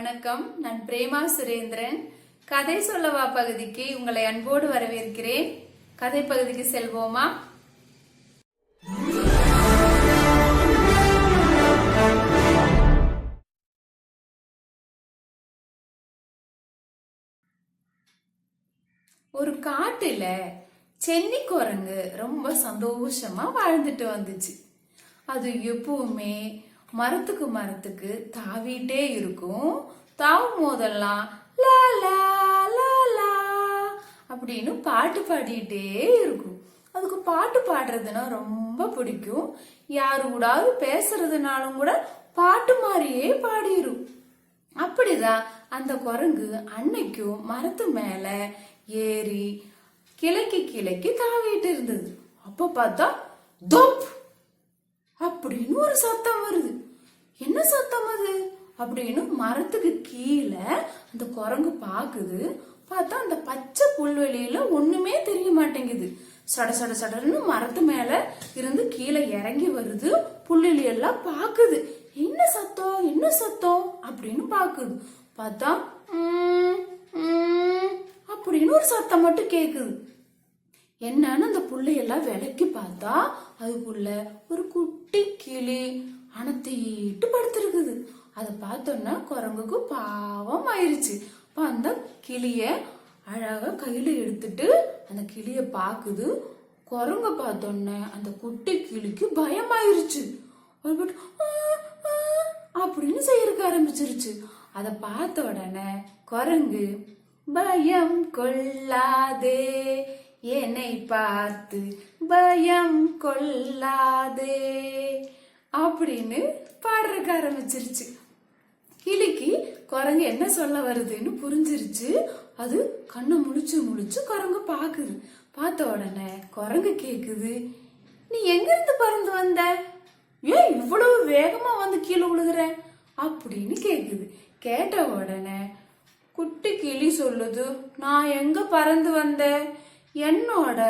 வணக்கம், நான் பிரேமா சுரேந்திரன். கதை சொல்லவா பகுதிக்கு உங்களை அன்போடு வரவேற்கிறேன். கதை பகுதிக்கு செல்வோமா? ஒரு காட்டுல சென்னி குரங்கு ரொம்ப சந்தோஷமா வாழ்ந்துட்டு வந்துச்சு. அது எப்பவுமே மரத்துக்கு தாவிட்டே இருக்கும். தாவும் போதெல்லாம் லா லா லா லா அப்படின்னு பாட்டு பாடிட்டே இருக்கும். அதுக்கு பாட்டு பாடுறதுன்னா ரொம்ப பிடிக்கும். யாரு கூடாது பேசுறதுனாலும் கூட பாட்டு மாதிரியே பாடிரும். அப்படிதான் அந்த குரங்கு அன்னைக்கும் மரத்து மேல ஏறி கிளைக்கு தாவிட்டு இருந்தது. அப்ப பார்த்தா தொப் அப்படின்னு ஒரு சத்தம் வருது. என்ன சத்தம் அது அப்படின்னு மரத்துக்கு கீழே அந்த குரங்கு பாக்குது. பார்த்தா அந்த பச்சை புல்வெளியில ஒண்ணுமே தெரிய மாட்டேங்குது. சடன்னு மரத்து மேல இருந்து கீழே இறங்கி வருது. புல்வெளி எல்லாம் பாக்குது. என்ன சத்தம் அப்படின்னு பாக்குது. பார்த்தா அப்படின்னு ஒரு சத்தம் மட்டும் கேக்குது. என்னன்னு அந்த புள்ளையெல்லாம் விலைக்கு பார்த்தா அதுக்குள்ள ஒரு குட்டி கிளி அணத்திட்டு படுத்திருக்குது. அதை பார்த்தோன்னா குரங்குக்கு பாவம் ஆயிருச்சு. அப்ப அந்த கிளிய அழகா கையில எடுத்துட்டு அந்த கிளிய பாக்குது. குரங்க பார்த்தோன்ன அந்த குட்டி கிளிக்கு பயம் ஆயிருச்சு. அப்படின்னு செய்யறதுக்கு ஆரம்பிச்சிருச்சு. அதை பார்த்த உடனே குரங்கு, பயம் கொள்ளாதே, என்னை பார்த்து பயம் கொள்ளாதே அப்படின்னு பாடுறதுக்கு ஆரம்பிச்சிருச்சு. கிளிக்கு குரங்கு என்ன சொல்ல வருதுன்னு புரிஞ்சிருச்சு. அது கண்ணை முழிச்சு குரங்கு பாக்குது. பார்த்த உடனே குரங்கு கேக்குது, நீ எங்க இருந்து பறந்து வந்த? ஏன் இவ்வளவு வேகமா வந்து கீழே விழுகுற அப்படின்னு கேக்குது. கேட்ட உடனே குட்டி கிளி சொல்லுது, நான் எங்க பறந்து வந்தேன், என்னோட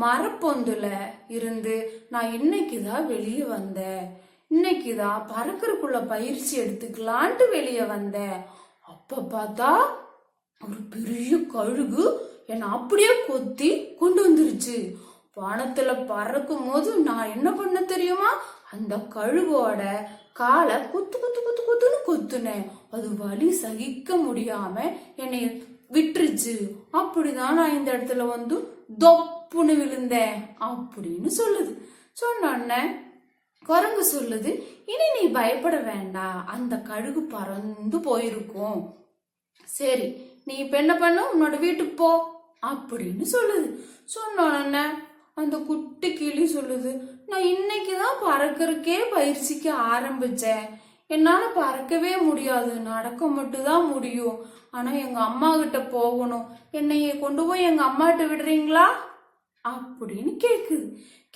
மரப்பொந்துல இருந்து நான் இன்னைக்குதான் வெளியே வந்தேன். இன்னைக்குதான் பறக்கறக்குள்ள பயிற்சி எடுத்துக்கலான்ட்டு வெளியே வந்தேன். அப்ப பார்த்தா ஒரு பெரிய கழுகு என்னை அப்படியே கொத்தி கொண்டு வந்துருச்சு. வானத்துல பறக்கும் போது நான் என்ன பண்ண தெரியுமா, அந்த கழுகோட காலை குத்துன்னு கொத்துனேன். அது வலி சகிக்க முடியாம என்னை விட்டுருச்சு. அப்படிதான் நான் இந்த இடத்துல வந்து தொப்புன்னு விழுந்தேன் அப்படின்னு சொல்லுது. சொன்ன குரங்கு சொல்லுது, இனி நீ பயப்பட வேண்டாம், அந்த கழுகு பறந்து போயிருக்கும். சரி, நீ இப்ப என்ன பண்ண, உன்னோட வீட்டுக்கு போ அப்படின்னு சொல்லுது. சொன்ன அந்த குட்டி கிளி சொல்லுது, நான் இன்னைக்குதான் பறக்கறக்கே பயிற்சிக்க ஆரம்பிச்சேன். என்னால பறக்கவே முடியாது, நடக்க மட்டும்தான் முடியும். ஆனா எங்க அம்மா கிட்ட போகணும், என்னைய கொண்டு போய் எங்க அம்மா கிட்ட விடுறீங்களா அப்படின்னு கேக்குது.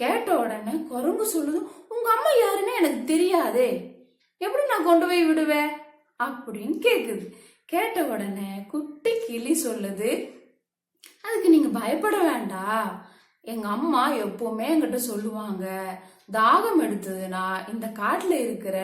கேட்ட உடனே குரங்கு சொல்லுது, உங்க அம்மா யாருன்னு எனக்கு தெரியாதே, எப்படி நான் கொண்டு போய் விடுவேன் அப்படின்னு கேக்குது. கேட்ட உடனே குட்டி கிளி சொல்லுது, அதுக்கு நீங்க பயப்பட வேண்டாம். எங்க அம்மா எப்பவுமே என்கிட்ட சொல்லுவாங்க, தாகம் எடுத்ததுன்னா இந்த காட்டுல இருக்கிற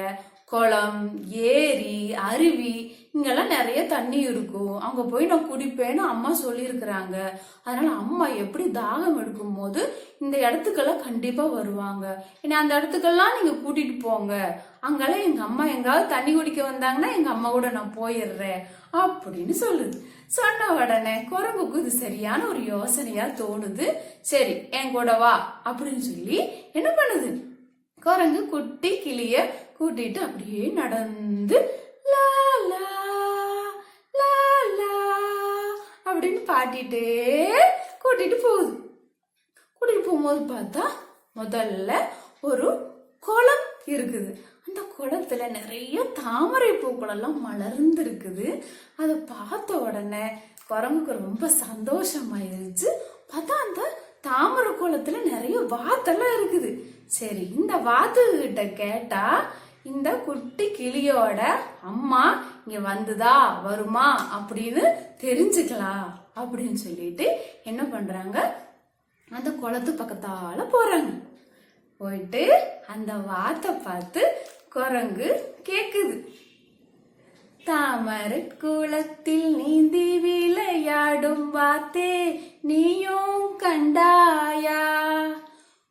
குளம், ஏரி, அருவி இங்கெல்லாம் நிறைய தண்ணி இருக்கும், அங்க போய் நான் குடிப்பேன்னு அம்மா சொல்லியிருக்கிறாங்க. அதனால அம்மா எப்படி தாகம் எடுக்கும் போது இந்த இடத்துக்கெல்லாம் கண்டிப்பா வருவாங்க. ஏன்னா அந்த இடத்துக்கெல்லாம் நீங்க கூட்டிட்டு போங்க, அங்கெல்லாம் எங்க அம்மா எங்காவது தண்ணி குடிக்க வந்தாங்கன்னா எங்க அம்மா கூட நான் போயிடுறேன் அப்படின்னு சொல்லுது. சொன்ன உடனே குரங்குக்கு இது சரியான ஒரு யோசனையா தோணுது. சரி, என் கூட வா அப்படின்னு சொல்லி என்ன பண்ணுது, குரங்கு குட்டி கிளிய கூட்டிட்டு அப்படியே நடந்து லா லா லா லா அப்படின்னு பாட்டிட்டே கூட்டிட்டு போகுது. கூட்டிட்டு போகும்போது பார்த்தா முதல்ல ஒரு குளம் இருக்குது. அந்த குளத்துல நிறைய தாமரை பூக்கள் எல்லாம் மலர்ந்து இருக்குது. அதை பார்த்த உடனே குரங்குக்கு ரொம்ப சந்தோஷமாயிருச்சு. பார்த்தா அந்த தாமரை குளத்துல நிறைய வாத்தெல்லாம் இருக்குது. சரி, இந்த வாத்து கிட்ட கேட்டா இந்த குட்டி கிளியோட அம்மா இங்க வந்துதா வருமா அப்படின்னு தெரிஞ்சுக்கலாம் அப்படின்னு சொல்லிட்டு என்ன பண்றாங்க, அந்த குளத்து பக்கத்தால போறாங்க. போயிட்டு அந்த வாத்தை பார்த்து குரங்கு கேக்குது, தாமரை குளத்தில் நீந்தி விளையாடும் வாத்தே நீயும் கண்டாயா,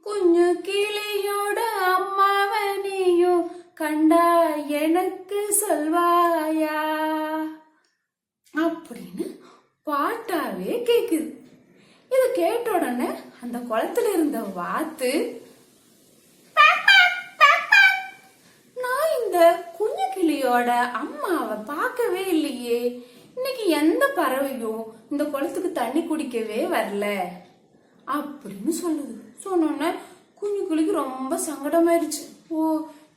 குஞ்சு கிளியோட அம்மாவ நீயும் கண்டா எனக்கு சொல்வாயா அப்படின்னு பாட்டாவே கேக்குது. இது கேட்ட உடனே அந்த குளத்துல இருந்த வாத்து, நான் இந்த குஞ்சு கிளியோட அம்மாவை பார்க்கவே இல்லையே, இன்னைக்கு எந்த பறவையும் இந்த குளத்துக்கு தண்ணி குடிக்கவே வரல அப்படின்னு சொல்லுது. சொன்னோன்னே குஞ்சு கிளிக்கு ரொம்ப சங்கடமாயிருச்சு. ஓ,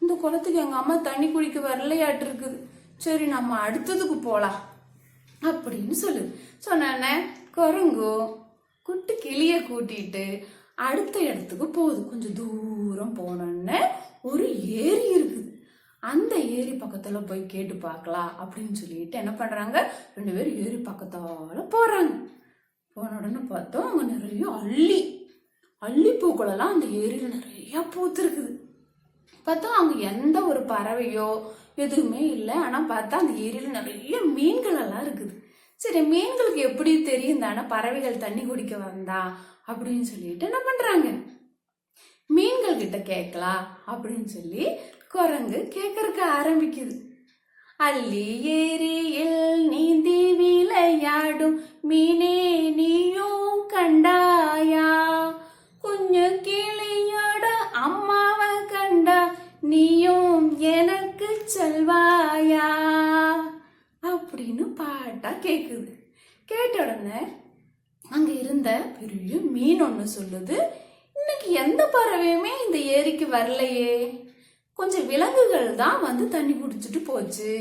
இந்த குளத்துக்கு எங்க அம்மா தண்ணி குடிக்க வரலையாட்டு இருக்குது, சரி நம்ம அடுத்ததுக்கு போலாம் அப்படின்னு சொல்லுது. சொன்னோன்னே குரங்கும் குட்டி கிளிய கூட்டிட்டு அடுத்த இடத்துக்கு போகுது. கொஞ்சம் தூரம் போனோன்னு ஒரு ஏரி இருக்குது. அந்த ஏரி பக்கத்துல போய் கேட்டு பார்க்கலாம் அப்படின்னு சொல்லிட்டு என்ன பண்றாங்க, 2 பேரும் ஏரி பக்கத்தால போறாங்க. போன உடனே பார்த்தோம் அங்க நிறைய அள்ளி பூக்களெல்லாம் அந்த ஏரியில நிறைய பூத்து இருக்குது. பார்த்தா அங்க எந்த ஒரு பறவையோ எதுவுமே இல்லை. ஆனா பார்த்தா அந்த ஏரியில நிறைய மீன்கள் எல்லாம் இருக்குது. சரி, மீன்களுக்கு எப்படி தெரியும் தானே பறவைகள் தண்ணி குடிக்க வந்தா அப்படின்னு சொல்லிட்டு என்ன பண்றாங்க, மீன்கள் கிட்ட கேட்கலாம் அப்படின்னு சொல்லி குரங்கு கேட்கறதுக்கு ஆரம்பிக்குது. அள்ளி ஏரியில் நீந்தி விளையாடும் மீனே நீயும் கண்டாயா, குஞ்சு கிளியோட அம்மாவை கண்டா நீயும் எனக்கு சொல்வாயா அப்படின்னு பாட்டா கேக்குது. கேட்ட உடனே அங்க இருந்த பெரிய மீன் ஒண்ணு சொல்லுது, இன்னைக்கு எந்த பறவையுமே இந்த ஏரிக்கு வரலையே, கொஞ்சம் விலங்குகள் தான் வந்து தண்ணி குடிச்சிட்டு போச்சு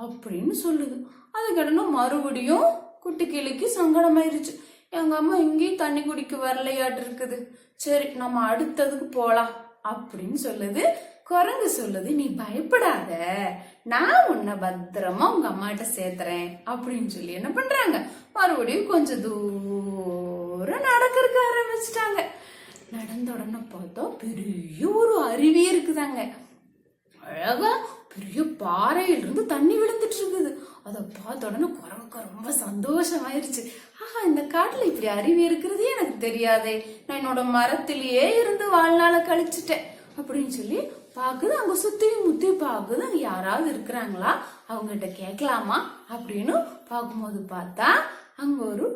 அப்படின்னு சொல்லுது. அதுக்கிடனும் மறுபடியும் குட்டி கிளிக்கு சங்கடமாயிருச்சு. எங்க அம்மா இங்கேயும் தண்ணி குடிக்க வரலையாட்டு இருக்குது, சரி நம்ம அடுத்ததுக்கு போலாம் அப்படின்னு சொல்லுது. குரங்கு சொல்லுது, நீ பயப்படாத, நான் உன்னை பத்திரமா உங்க அம்மாட்ட சேர்த்துறேன் அப்படின்னு சொல்லி என்ன பண்றாங்க, மறுபடியும் கொஞ்சம் தூரம் நடக்கிறதுக்கு ஆரம்பிச்சிட்டாங்க. நடந்த உடனே பார்த்தோம் பெரிய ஒரு அருவி இருக்குதாங்க. அழகா பெரிய பாறையிலிருந்து தண்ணி விழுந்துட்டு இருக்குது. அதை பார்த்த உடனே குரங்குக்கு ரொம்ப சந்தோஷமாயிருச்சு. ஆஹா, இந்த காட்டுல இப்படி அருவி இருக்கிறதே எனக்கு தெரியாதே, நான் என்னோட மரத்திலேயே இருந்து வாழ்நாளை கழிச்சுட்டேன் அப்படின்னு சொல்லி பாக்குது. அங்க சுத்தி முத்தி பாக்குது, அங்க யாராவது இருக்கிறாங்களா, அவங்ககிட்ட கேட்கலாமா அப்படின்னு பார்க்கும்போது பார்த்தா அங்க ஒரு